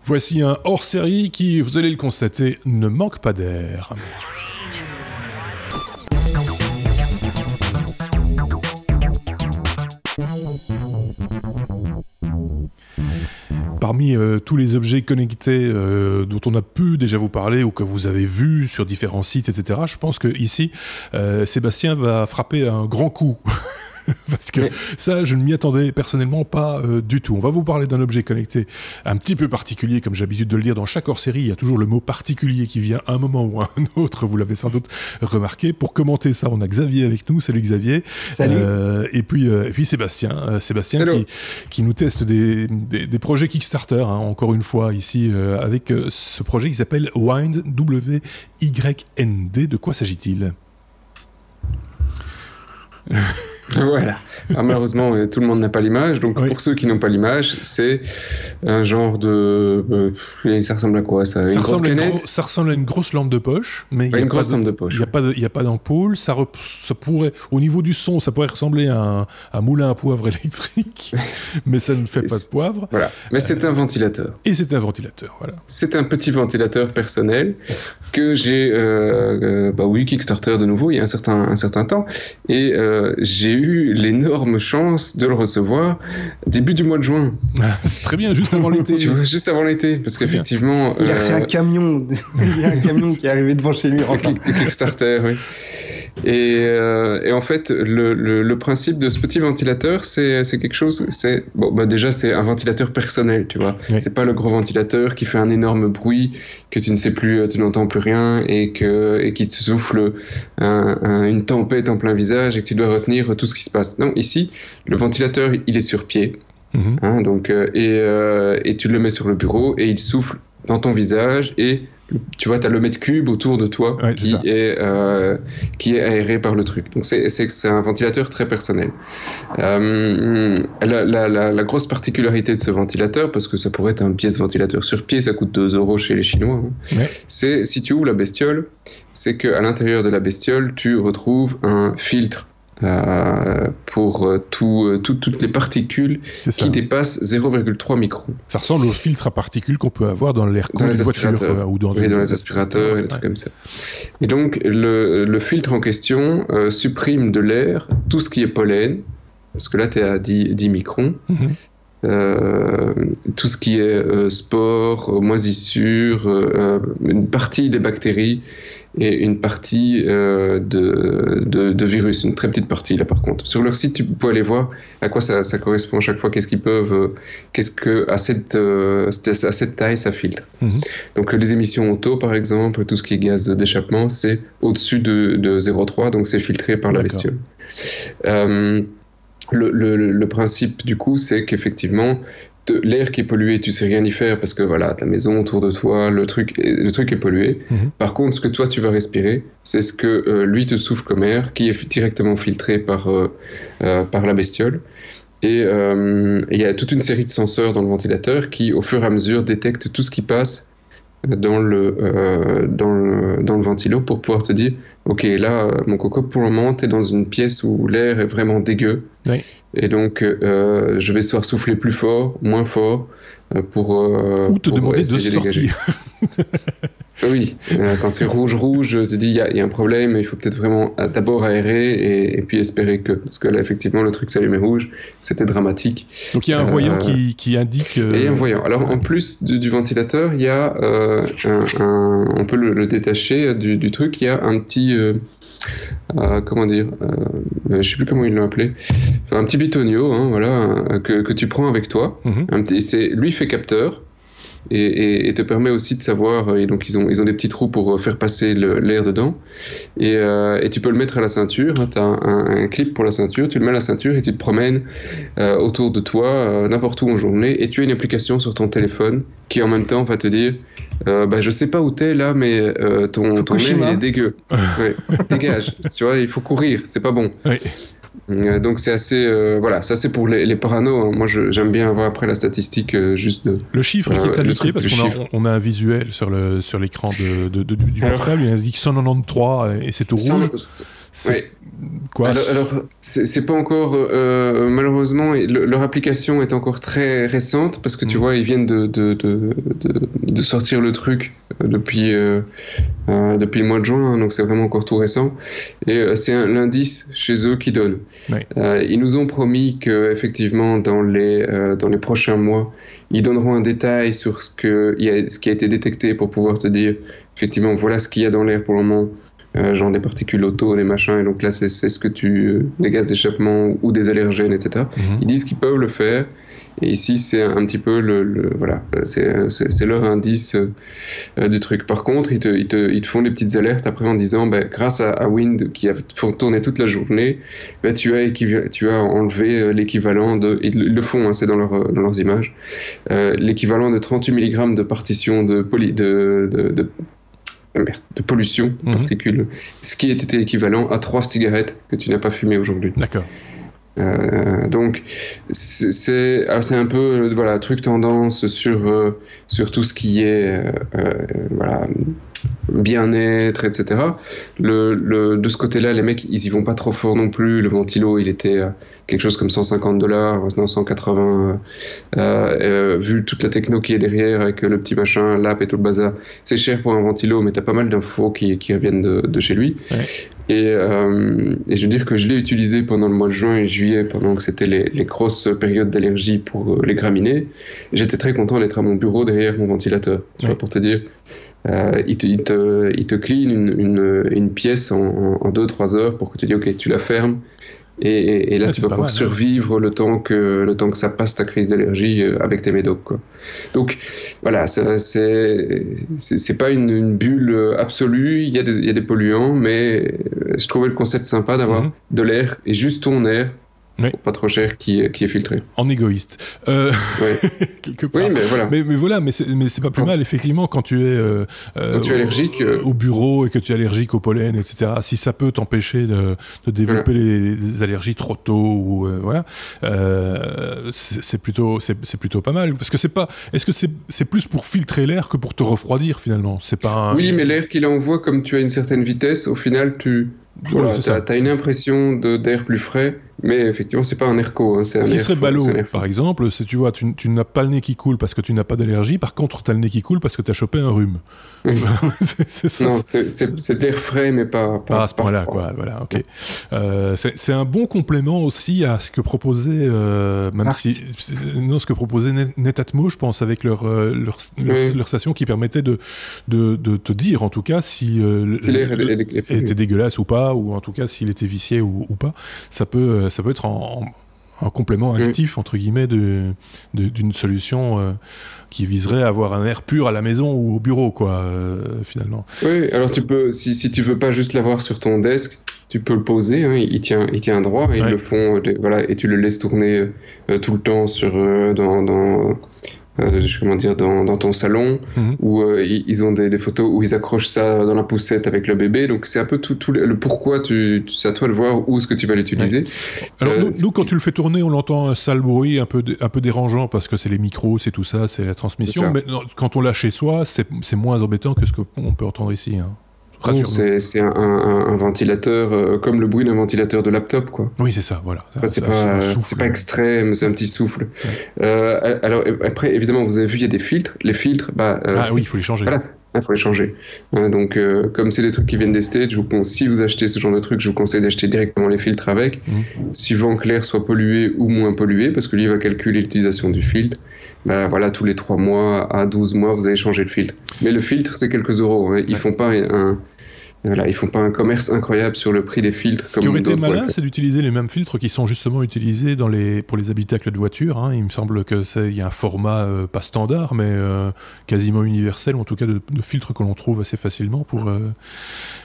Voici un hors-série qui, vous allez le constater, ne manque pas d'air. Parmi tous les objets connectés dont on a pu déjà vous parler ou que vous avez vus sur différents sites, etc., je pense que ici, Sébastien va frapper un grand coup. Parce que ça, je ne m'y attendais personnellement pas du tout. On va vous parler d'un objet connecté un petit peu particulier, comme j'ai l'habitude de le dire dans chaque hors-série. Il y a toujours le mot particulier qui vient à un moment ou à un autre, vous l'avez sans doute remarqué. Pour commenter ça, on a Xavier avec nous. Salut Xavier. Salut. Et puis Sébastien, qui nous teste des projets Kickstarter, hein, encore une fois ici, avec ce projet qui s'appelle Wind, W-Y-N-D. De quoi s'agit-il ? Voilà. Alors, malheureusement, tout le monde n'a pas l'image. Donc, pour ceux qui n'ont pas l'image, c'est un genre de... ça ressemble à quoi, ça ? Une grosse canette ? Ça ressemble à une grosse lampe de poche. Mais une grosse lampe de poche. Il n'y a pas d'ampoule. Ça pourrait, au niveau du son, ça pourrait ressembler à un moulin à poivre électrique. Mais ça ne fait pas de poivre. Voilà. Mais c'est un ventilateur. Et c'est un ventilateur, voilà. C'est un petit ventilateur personnel que j'ai... Kickstarter de nouveau, il y a un certain temps. Et j'ai eu l'énorme chance de le recevoir début du mois de juin. C'est très bien, juste avant l'été. Tu vois, juste avant l'été, parce qu'effectivement... Il a reçu un camion. Il y a un camion qui est arrivé devant chez lui. De Kickstarter, oui. Et en fait, le principe de ce petit ventilateur, c'est quelque chose. Déjà, c'est un ventilateur personnel, tu vois. Oui. C'est pas le gros ventilateur qui fait un énorme bruit que tu ne sais plus, tu n'entends plus rien et qui te souffle une tempête en plein visage et que tu dois retenir tout ce qui se passe. Non, ici, le ventilateur, il est sur pied. Hein, donc, et tu le mets sur le bureau et il souffle dans ton visage et tu vois, tu as le mètre cube autour de toi qui est aéré par le truc. Donc c'est un ventilateur très personnel. La grosse particularité de ce ventilateur, parce que ça pourrait être un pièce ventilateur sur pied, ça coûte 2 € chez les Chinois, c'est si tu ouvres la bestiole, c'est qu'à l'intérieur de la bestiole, tu retrouves un filtre pour toutes les particules qui dépassent 0,3 microns. Ça ressemble au filtre à particules qu'on peut avoir dans l'air cool des voitures ou dans les aspirateurs et des trucs comme ça. Et donc le filtre en question supprime de l'air tout ce qui est pollen, parce que là tu es à 10 microns. Tout ce qui est spores, moisissures, une partie des bactéries et une partie de virus, une très petite partie là par contre. Sur leur site, tu peux aller voir à quoi ça correspond chaque fois, à cette taille ça filtre. Donc les émissions auto par exemple, tout ce qui est gaz d'échappement, c'est au-dessus de 0,3, donc c'est filtré par la bestiole. Le principe du coup, c'est qu'effectivement l'air qui est pollué, tu sais rien y faire parce que voilà, ta maison autour de toi, le truc est pollué. Par contre, ce que toi tu vas respirer, c'est ce que lui te souffle comme air, qui est directement filtré par la bestiole. Et il y a toute une série de senseurs dans le ventilateur qui, au fur et à mesure, détectent tout ce qui passe dans le ventilo pour pouvoir te dire ok, là mon coco, pour le moment t'es dans une pièce où l'air est vraiment dégueu, et donc je vais soit souffler plus fort, moins fort ou te demander de sortir. Oui, quand c'est rouge, je te dis il y a un problème, il faut peut-être vraiment d'abord aérer et puis espérer que, parce que là effectivement le truc s'allumait rouge, c'était dramatique. Donc il y a un voyant qui indique... Et il y a un voyant. Alors en plus du ventilateur, il y a on peut le détacher du truc, il y a un petit... comment dire, je sais plus comment ils l'ont appelé, enfin, un petit bitonio, hein, voilà, que tu prends avec toi. Lui fait capteur et te permet aussi de savoir, et donc ils ont des petits trous pour faire passer l'air dedans, et tu peux le mettre à la ceinture, hein, tu as un clip pour la ceinture, tu le mets à la ceinture et tu te promènes autour de toi n'importe où en journée, et tu as une application sur ton téléphone qui en même temps va te dire je sais pas où t'es là, mais ton air il est dégueu. Dégage, tu vois, il faut courir, c'est pas bon. Donc c'est assez... voilà, ça c'est pour les parano. Hein. Moi j'aime bien avoir après la statistique juste de... Le chiffre qui est indiqué, parce qu'on a un visuel sur l'écran du portable, il indique 193 et c'est tout rouge. Oui. Quoi, alors c'est pas encore malheureusement leur application est encore très récente parce que tu vois ils viennent de sortir le truc depuis le mois de juin, hein, donc c'est vraiment encore tout récent et c'est l'indice chez eux qui donne. Oui. Ils nous ont promis que effectivement dans les prochains mois ils donneront un détail sur ce qui a été détecté pour pouvoir te dire effectivement voilà ce qu'il y a dans l'air pour le moment. Genre des particules auto, des machins, et donc là c'est ce que des gaz d'échappement ou des allergènes, etc. Ils disent qu'ils peuvent le faire, et ici c'est un petit peu voilà, c'est leur indice du truc. Par contre, ils te font des petites alertes après en disant, grâce à Wind qui a tourné toute la journée, tu as enlevé l'équivalent de, ils le font, hein, c'est dans leurs images, l'équivalent de 38 mg de partition de pollution, particules, ce qui était équivalent à 3 cigarettes que tu n'as pas fumées aujourd'hui. D'accord. Donc c'est un peu voilà truc tendance sur tout ce qui est voilà bien-être, etc. De ce côté-là, les mecs, ils y vont pas trop fort non plus. Le ventilo, il était quelque chose comme $150, maintenant 180. Vu toute la techno qui est derrière, avec le petit machin, l'app et tout le bazar, c'est cher pour un ventilo, mais t'as pas mal d'infos qui reviennent de chez lui. Ouais. Et je veux dire que je l'ai utilisé pendant le mois de juin et juillet, pendant que c'était les grosses périodes d'allergie pour les graminées. J'étais très content d'être à mon bureau derrière mon ventilateur, tu vois, pour te dire. Il te clean une pièce en 2-3 heures pour que tu dis ok, tu la fermes et là tu vas pouvoir survivre le temps que ça passe ta crise d'allergie avec tes médocs, quoi. Donc voilà, c'est pas une bulle absolue, il y a des polluants, mais je trouvais le concept sympa d'avoir de l'air et juste ton air. Oui. Pas trop cher qui est filtré. En égoïste. Quelque part. Oui, mais voilà. Mais voilà, mais c'est pas plus mal, effectivement, quand tu es, quand tu es allergique, au bureau et que tu es allergique au pollen, etc. Si ça peut t'empêcher de développer les allergies trop tôt, ou voilà, c'est plutôt pas mal. Parce que est-ce que c'est plus pour filtrer l'air que pour te refroidir, finalement? C'est pas Oui, mais l'air qu'il envoie, comme tu as une certaine vitesse, au final, voilà, t'as une impression d'air plus frais, mais effectivement, c'est pas un airco. Hein, ce qui serait ballot, par exemple, c'est tu n'as pas le nez qui coule parce que tu n'as pas d'allergie, par contre, tu as le nez qui coule parce que tu as chopé un rhume. C'est de l'air frais, mais pas à ce point-là, quoi. Voilà, ok. C'est un bon complément aussi à ce que proposait, ce que proposait Netatmo, je pense, avec leur station qui permettait de te dire, en tout cas, si l'air était dégueulasse ou pas, ou en tout cas s'il était vicié ou pas. Ça peut être en complément actif, entre guillemets, d'une solution qui viserait à avoir un air pur à la maison ou au bureau, quoi, finalement. Oui, alors tu peux, si tu veux pas juste l'avoir sur ton desk, tu peux le poser, hein, il tient droit, et ils le font, voilà, et tu le laisses tourner tout le temps dans ton salon, où ils ont des photos où ils accrochent ça dans la poussette avec le bébé, donc c'est un peu tout le pourquoi, c'est à toi de voir où est-ce que tu vas l'utiliser. Ouais. Alors nous, quand tu le fais tourner, on entend un sale bruit un peu dérangeant, parce que c'est les micros, c'est tout ça, c'est la transmission, mais quand on l'a chez soi, c'est moins embêtant que ce qu'on peut entendre ici, hein. Non, c'est un ventilateur comme le bruit d'un ventilateur de laptop, quoi. Oui, c'est ça, voilà. C'est pas extrême, c'est un petit souffle. Ouais. Alors après, évidemment, vous avez vu, il y a des filtres. Les filtres, oui, il faut les changer. Voilà, il faut les changer. Donc, comme c'est des trucs qui viennent des States, si vous achetez ce genre de trucs, je vous conseille d'acheter directement les filtres avec, suivant que l'air soit pollué ou moins pollué, parce que lui, il va calculer l'utilisation du filtre. Voilà, tous les 3 mois à 12 mois, vous allez changer le filtre. Mais le filtre, c'est quelques euros. Hein. Ils font pas un commerce incroyable sur le prix des filtres. Ce qui aurait été malin, c'est d'utiliser les mêmes filtres qui sont justement utilisés pour les habitacles de voiture. Hein. Il me semble qu'il y a un format pas standard, mais quasiment universel, ou en tout cas de filtres que l'on trouve assez facilement. Mais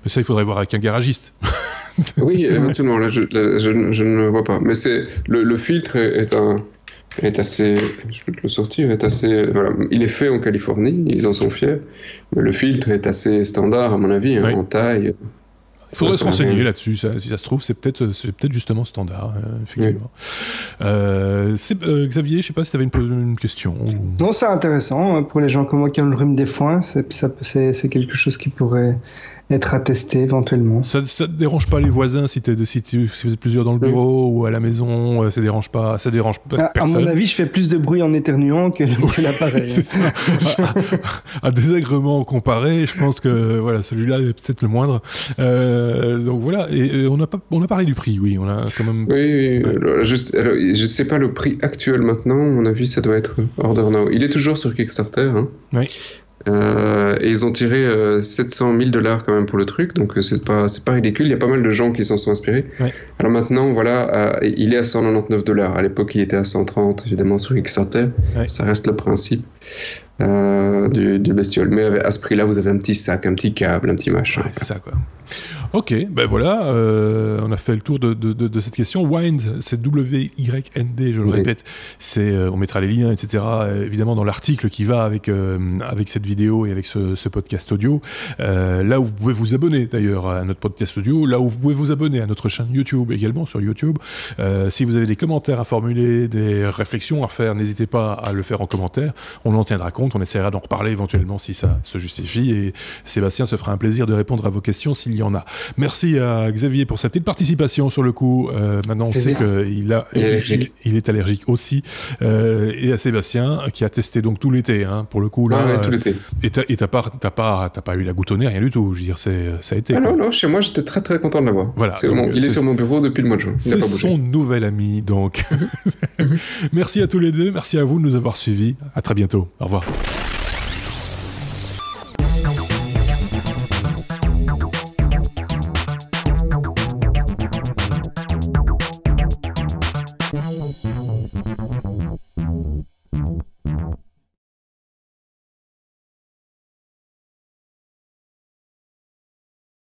ça, il faudrait voir avec un garagiste. Oui, éventuellement. Là, je ne vois pas. Mais le filtre est assez, je peux te le sortir, voilà, il est fait en Californie, ils en sont fiers, mais le filtre est assez standard à mon avis, en taille. Il faudrait se renseigner là-dessus. Si ça se trouve, c'est peut-être justement standard, effectivement. Xavier, je ne sais pas si tu avais une question. Non, c'est intéressant. Pour les gens comme moi qui ont le rhume des foins, c'est quelque chose qui pourrait être attesté éventuellement. Ça te dérange pas les voisins si vous êtes plusieurs dans le bureau ou à la maison, ça dérange pas personne. À mon avis, je fais plus de bruit en éternuant que l'appareil. C'est ça. À désagrément comparé, je pense que voilà, celui-là est peut-être le moindre. Donc voilà, et on a parlé du prix, oui, on a quand même. Oui. Alors, je sais pas le prix actuel maintenant. À mon avis, ça doit être Order Now. Il est toujours sur Kickstarter. Hein. Oui. Et ils ont tiré $700,000 quand même pour le truc, donc c'est pas ridicule. Il y a pas mal de gens qui s'en sont inspirés. Ouais. Alors maintenant, voilà, il est à $199. À l'époque, il était à 130, évidemment, sur Kickstarter. Ouais. Ça reste le principe du bestiole. Mais à ce prix-là, vous avez un petit sac, un petit câble, un petit machin. Ouais, c'est ça, quoi. Ok, ben voilà, on a fait le tour de cette question. Wynd, c'est W-Y-N-D, je le répète. On mettra les liens, etc., évidemment, dans l'article qui va avec cette vidéo et avec ce podcast audio. Là où vous pouvez vous abonner, d'ailleurs, à notre podcast audio. Là où vous pouvez vous abonner à notre chaîne YouTube, également, sur YouTube. Si vous avez des commentaires à formuler, des réflexions à faire, n'hésitez pas à le faire en commentaire. On en tiendra compte, on essaiera d'en reparler éventuellement si ça se justifie. Et Sébastien se fera un plaisir de répondre à vos questions s'il y en a. Merci à Xavier pour sa petite participation sur le coup. Maintenant, on sait qu'il est allergique aussi. Et à Sébastien, qui a testé donc tout l'été, hein, pour le coup. Là, tout l'été. Et t'as pas eu la goutte au nez, rien du tout. Je veux dire, ça a été. Ah non, chez moi, j'étais très très content de l'avoir. Voilà, il est sur mon bureau depuis le mois de juin. C'est son nouvel ami, donc. Merci à tous les deux. Merci à vous de nous avoir suivis. À très bientôt. Au revoir.